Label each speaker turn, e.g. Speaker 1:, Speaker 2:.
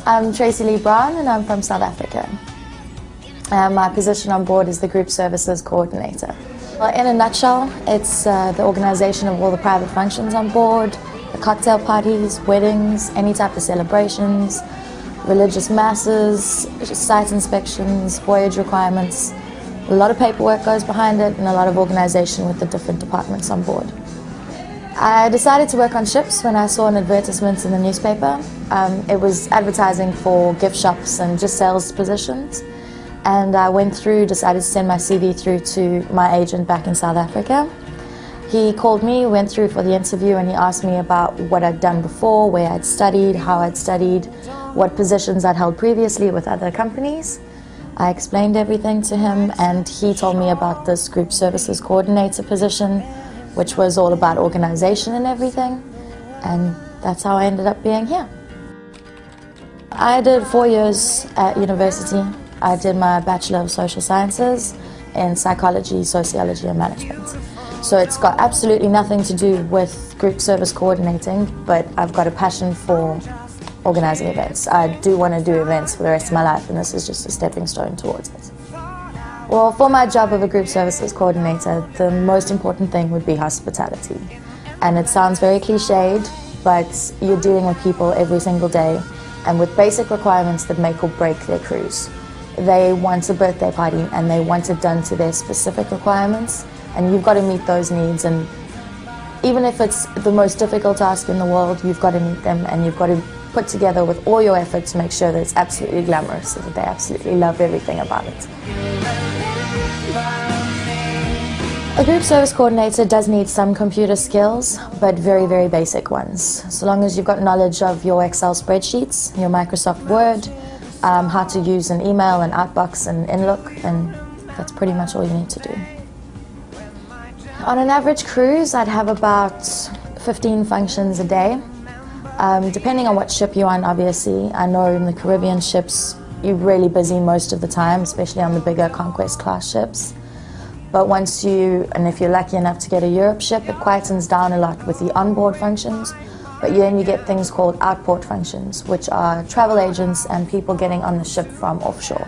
Speaker 1: I'm Tracy Lee Brown and I'm from South Africa. My position on board is the Group Services Coordinator. Well, in a nutshell, it's the organisation of all the private functions on board, the cocktail parties, weddings, any type of celebrations, religious masses, site inspections, voyage requirements. A lot of paperwork goes behind it and a lot of organisation with the different departments on board. I decided to work on ships when I saw an advertisement in the newspaper. It was advertising for gift shops and just sales positions. And I went through, decided to send my CV through to my agent back in South Africa. He called me, went through for the interview, and he asked me about what I'd done before, where I'd studied, how I'd studied, what positions I'd held previously with other companies. I explained everything to him, and he told me about this Group Services Coordinator position, which was all about organisation and everything, and that's how I ended up being here. I did 4 years at university. I did my Bachelor of Social Sciences in Psychology, Sociology and Management. So it's got absolutely nothing to do with group service coordinating, but I've got a passion for organising events. I do want to do events for the rest of my life, and this is just a stepping stone towards it. Well, for my job of a Group Services Coordinator, the most important thing would be hospitality. And it sounds very cliched, but you're dealing with people every single day and with basic requirements that make or break their cruise. They want a birthday party and they want it done to their specific requirements, and you've got to meet those needs. And even if it's the most difficult task in the world, you've got to meet them and you've got to put together with all your effort to make sure that it's absolutely glamorous, so that they absolutely love everything about it. A group service coordinator does need some computer skills, but very, very basic ones. So long as you've got knowledge of your Excel spreadsheets, your Microsoft Word, how to use an email and Outbox and Inlook, and that's pretty much all you need to do. On an average cruise, I'd have about 15 functions a day. Depending on what ship you're on, obviously. I know in the Caribbean ships, you're really busy most of the time, especially on the bigger Conquest class ships. But once if you're lucky enough to get a Europe ship, it quietens down a lot with the onboard functions. But then you get things called outport functions, which are travel agents and people getting on the ship from offshore.